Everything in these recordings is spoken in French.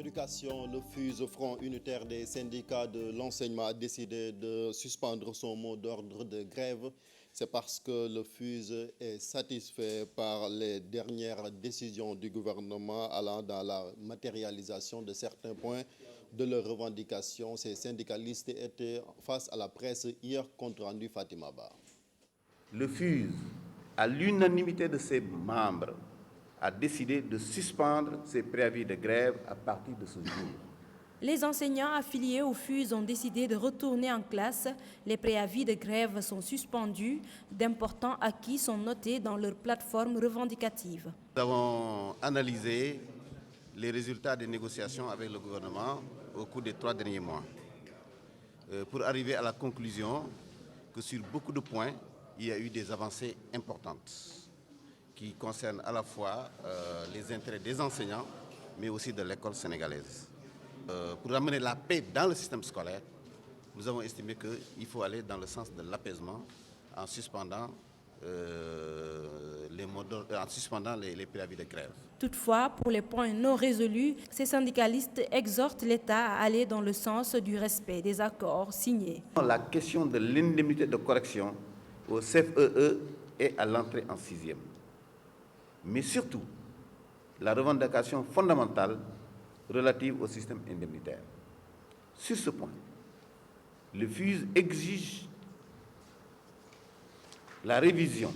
Éducation, le FUSE, Front unitaire des syndicats de l'enseignement, a décidé de suspendre son mot d'ordre de grève. C'est parce que le FUSE est satisfait par les dernières décisions du gouvernement allant dans la matérialisation de certains points de leurs revendications. Ces syndicalistes étaient face à la presse hier, compte rendu Fatima Ba. Le FUSE, à l'unanimité de ses membres, a décidé de suspendre ses préavis de grève à partir de ce jour. Les enseignants affiliés au FUSE ont décidé de retourner en classe. Les préavis de grève sont suspendus. D'importants acquis sont notés dans leur plateforme revendicative. Nous avons analysé les résultats des négociations avec le gouvernement au cours des 3 derniers mois pour arriver à la conclusion que sur beaucoup de points, il y a eu des avancées importantes qui concernent à la fois les intérêts des enseignants, mais aussi de l'école sénégalaise. Pour amener la paix dans le système scolaire, nous avons estimé qu'il faut aller dans le sens de l'apaisement en suspendant les préavis de grève. Toutefois, pour les points non résolus, ces syndicalistes exhortent l'État à aller dans le sens du respect des accords signés. La question de l'indemnité de correction au CFEE et à l'entrée en 6e. Mais surtout, la revendication fondamentale relative au système indemnitaire. Sur ce point, le FUSE exige la révision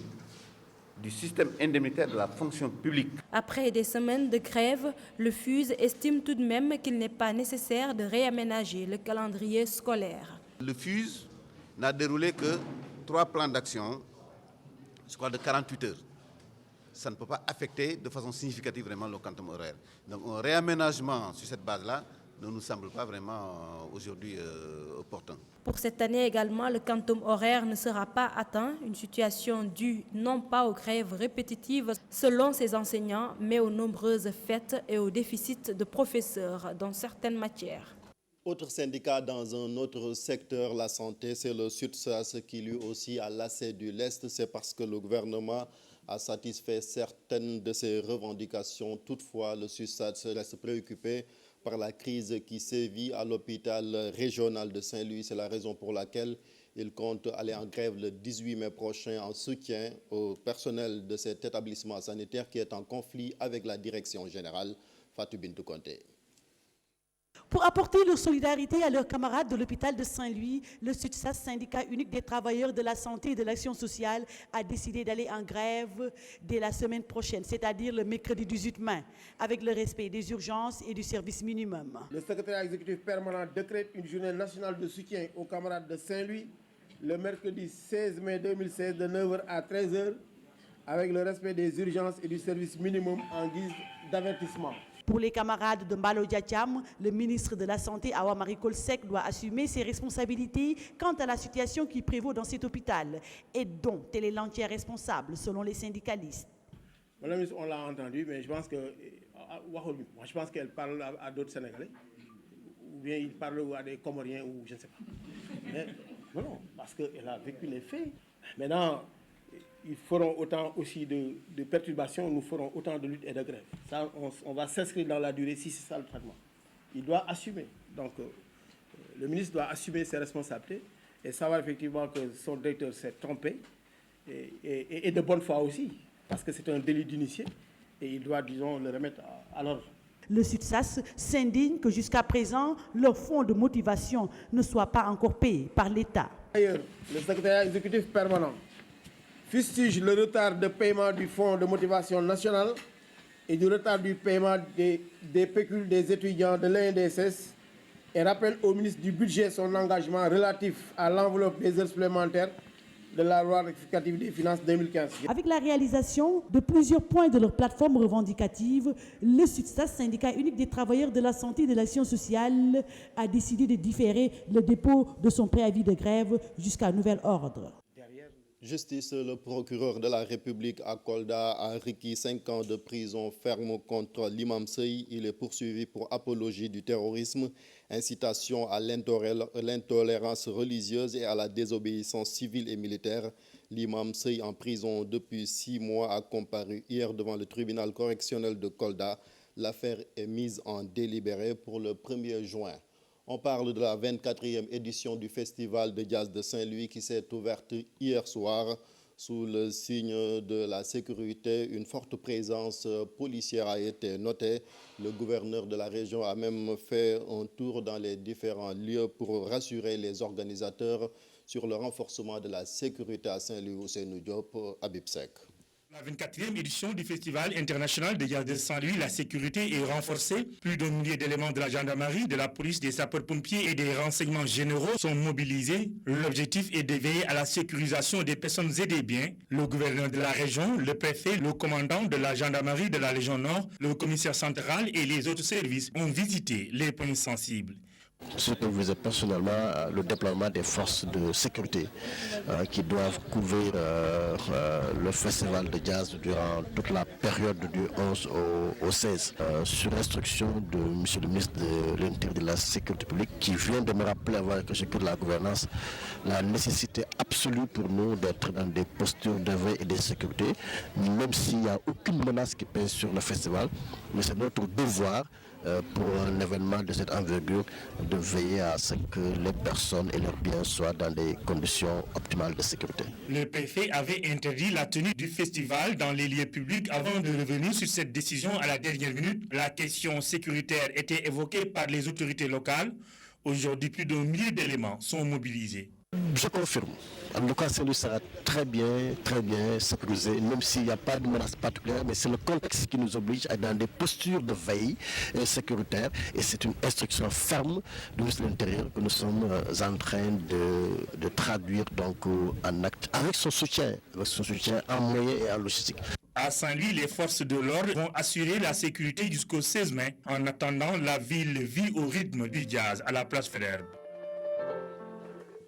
du système indemnitaire de la fonction publique. Après des semaines de grève, le FUSE estime tout de même qu'il n'est pas nécessaire de réaménager le calendrier scolaire. Le FUSE n'a déroulé que 3 plans d'action, je crois de 48 heures. Ça ne peut pas affecter de façon significative vraiment le quantum horaire. Donc un réaménagement sur cette base-là ne nous semble pas vraiment aujourd'hui opportun. Pour cette année également, le quantum horaire ne sera pas atteint, une situation due non pas aux grèves répétitives selon ces enseignants, mais aux nombreuses fêtes et au déficit de professeurs dans certaines matières. Autre syndicat dans un autre secteur, la santé, c'est le SUTSAS qui lui aussi a lassé du lest. C'est parce que le gouvernement a satisfait certaines de ses revendications. Toutefois, le SUTSAS reste préoccupé par la crise qui sévit à l'hôpital régional de Saint-Louis. C'est la raison pour laquelle il compte aller en grève le 18 mai prochain en soutien au personnel de cet établissement sanitaire qui est en conflit avec la direction générale. Fatou Bintou Konté. Pour apporter leur solidarité à leurs camarades de l'hôpital de Saint-Louis, le SUTSAS, syndicat unique des travailleurs de la santé et de l'action sociale, a décidé d'aller en grève dès la semaine prochaine, c'est-à-dire le mercredi 18 mai, avec le respect des urgences et du service minimum. Le secrétaire exécutif permanent décrète une journée nationale de soutien aux camarades de Saint-Louis le mercredi 16 mai 2016 de 9h à 13h, avec le respect des urgences et du service minimum en guise d'avertissement. Pour les camarades de Mbalo Diatiam, le ministre de la Santé, Awa Marie Coll Seck, doit assumer ses responsabilités quant à la situation qui prévaut dans cet hôpital et dont elle est l'entière responsable, selon les syndicalistes. Madame la ministre, on l'a entendu, mais je pense qu'elle parle à d'autres Sénégalais, ou bien il parle à des Comoriens, ou je ne sais pas. Mais, non, parce qu'elle a vécu les faits. Maintenant, ils feront autant aussi de perturbations, nous ferons autant de luttes et de grèves. Ça, on va s'inscrire dans la durée si c'est ça le traitement. Il doit assumer. Donc, le ministre doit assumer ses responsabilités et savoir effectivement que son directeur s'est trompé et de bonne foi aussi, parce que c'est un délit d'initié et il doit, disons, le remettre à l'ordre. Le SUTSAS s'indigne que jusqu'à présent, leur fonds de motivation ne soit pas encore payé par l'État. D'ailleurs, le secrétaire exécutif permanent fustige le retard de paiement du fonds de motivation national et du retard du paiement des pécules des étudiants de l'INDSS et rappelle au ministre du Budget son engagement relatif à l'enveloppe des heures supplémentaires de la loi rectificative des finances 2015. Avec la réalisation de plusieurs points de leur plateforme revendicative, le SUTSAS, syndicat unique des travailleurs de la santé et de l'action sociale, a décidé de différer le dépôt de son préavis de grève jusqu'à nouvel ordre. Justice, le procureur de la République à Kolda a requis 5 ans de prison ferme contre l'imam Sey. Il est poursuivi pour apologie du terrorisme, incitation à l'intolérance religieuse et à la désobéissance civile et militaire. L'imam Sey, en prison depuis 6 mois, a comparu hier devant le tribunal correctionnel de Kolda. L'affaire est mise en délibéré pour le 1er juin. On parle de la 24e édition du Festival de jazz de Saint-Louis qui s'est ouverte hier soir. Sous le signe de la sécurité, une forte présence policière a été notée. Le gouverneur de la région a même fait un tour dans les différents lieux pour rassurer les organisateurs sur le renforcement de la sécurité à Saint-Louis. Ousseynou Diop, Habib Seck. La 24e édition du Festival international de jazz de Saint-Louis, la sécurité est renforcée. Plus d'un millier d'éléments de la gendarmerie, de la police, des sapeurs-pompiers et des renseignements généraux sont mobilisés. L'objectif est de veiller à la sécurisation des personnes et des biens. Le gouverneur de la région, le préfet, le commandant de la gendarmerie de la Légion Nord, le commissaire central et les autres services ont visité les points sensibles. Superviser personnellement le déploiement des forces de sécurité qui doivent couvrir le festival de jazz durant toute la période du 11 au 16, sur instruction de M. le ministre de l'Intérieur et de la Sécurité publique qui vient de me rappeler avant que je quitte la gouvernance la nécessité absolue pour nous d'être dans des postures de veille et de sécurité, même s'il n'y a aucune menace qui pèse sur le festival, mais c'est notre devoir pour un événement de cette envergure de veiller à ce que les personnes et leurs biens soient dans des conditions optimales de sécurité. Le préfet avait interdit la tenue du festival dans les lieux publics avant de revenir sur cette décision à la dernière minute. La question sécuritaire était évoquée par les autorités locales. Aujourd'hui, plus d'un millier d'éléments sont mobilisés. Je confirme. En tout cas, Saint-Louis sera très bien sécurisé, même s'il n'y a pas de menace particulière, mais c'est le contexte qui nous oblige à être dans des postures de veille sécuritaire, et c'est une instruction ferme du ministre de l'Intérieur que nous sommes en train de traduire donc en acte, avec son soutien en moyens et en logistique. À Saint-Louis, les forces de l'ordre vont assurer la sécurité jusqu'au 16 mai. En attendant, la ville vit au rythme du jazz à la place Faidherbe.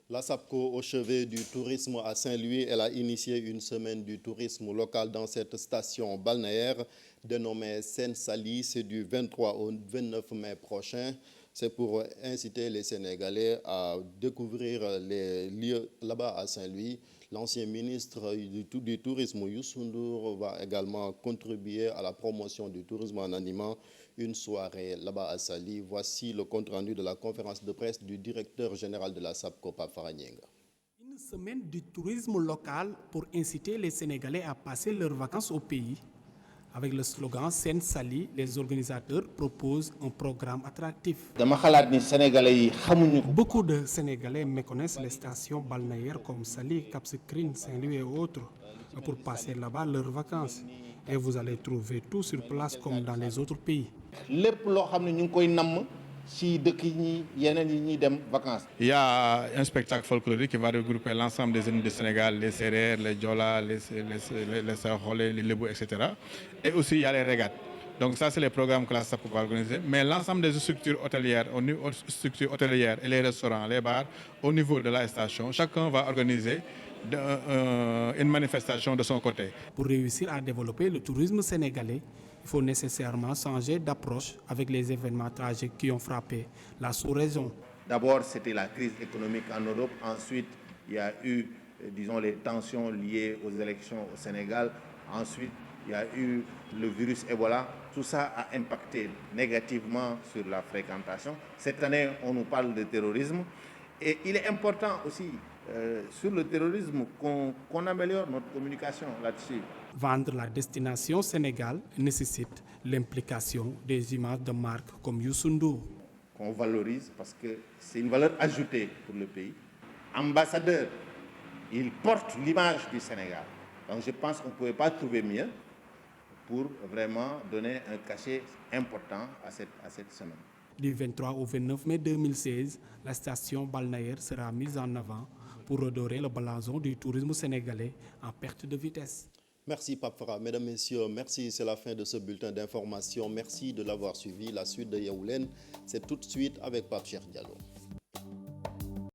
La SAPCO au chevet du tourisme à Saint-Louis, elle a initié une semaine du tourisme local dans cette station balnéaire dénommée Seine-Saly. C'est du 23 au 29 mai prochain. C'est pour inciter les Sénégalais à découvrir les lieux là-bas à Saint-Louis. L'ancien ministre du Tourisme, Youssou Ndour, va également contribuer à la promotion du tourisme en animant une soirée là-bas à Saly. Voici le compte-rendu de la conférence de presse du directeur général de la SAPCO, Pape Farah Gningue. Une semaine du tourisme local pour inciter les Sénégalais à passer leurs vacances au pays. Avec le slogan Seine-Saly, les organisateurs proposent un programme attractif. Beaucoup de Sénégalais méconnaissent les stations balnéaires comme Saly, Cap Skirring, Saint-Louis et autres pour passer là-bas leurs vacances. Et vous allez trouver tout sur place comme dans les autres pays. Il y a un spectacle folklorique qui va regrouper l'ensemble des ethnies du Sénégal, les Sérères, les Diola, les Sarolais, les Lebou, etc. Et aussi il y a les régates. Donc ça, c'est les programmes que la SAPCO va organiser. Mais l'ensemble des structures hôtelières et les restaurants, les bars, au niveau de la station, chacun va organiser une manifestation de son côté. Pour réussir à développer le tourisme sénégalais, il faut nécessairement changer d'approche avec les événements tragiques qui ont frappé la sous-région. D'abord, c'était la crise économique en Europe. Ensuite, il y a eu, les tensions liées aux élections au Sénégal. Ensuite, il y a eu le virus Ebola. Tout ça a impacté négativement sur la fréquentation. Cette année, on nous parle de terrorisme. Et il est important aussi, sur le terrorisme, qu'on améliore notre communication là-dessus. Vendre la destination Sénégal nécessite l'implication des images de marques comme Youssou Ndour. Qu'on valorise parce que c'est une valeur ajoutée pour le pays. Ambassadeur, il porte l'image du Sénégal. Donc je pense qu'on ne pouvait pas trouver mieux pour vraiment donner un cachet important à cette semaine. Du 23 au 29 mai 2016, la station balnéaire sera mise en avant pour redorer le blason du tourisme sénégalais en perte de vitesse. Merci Pape Farah. Mesdames, Messieurs, merci. C'est la fin de ce bulletin d'information. Merci de l'avoir suivi. La suite de Yaoulen, c'est tout de suite avec Pape Cheikh Diallo.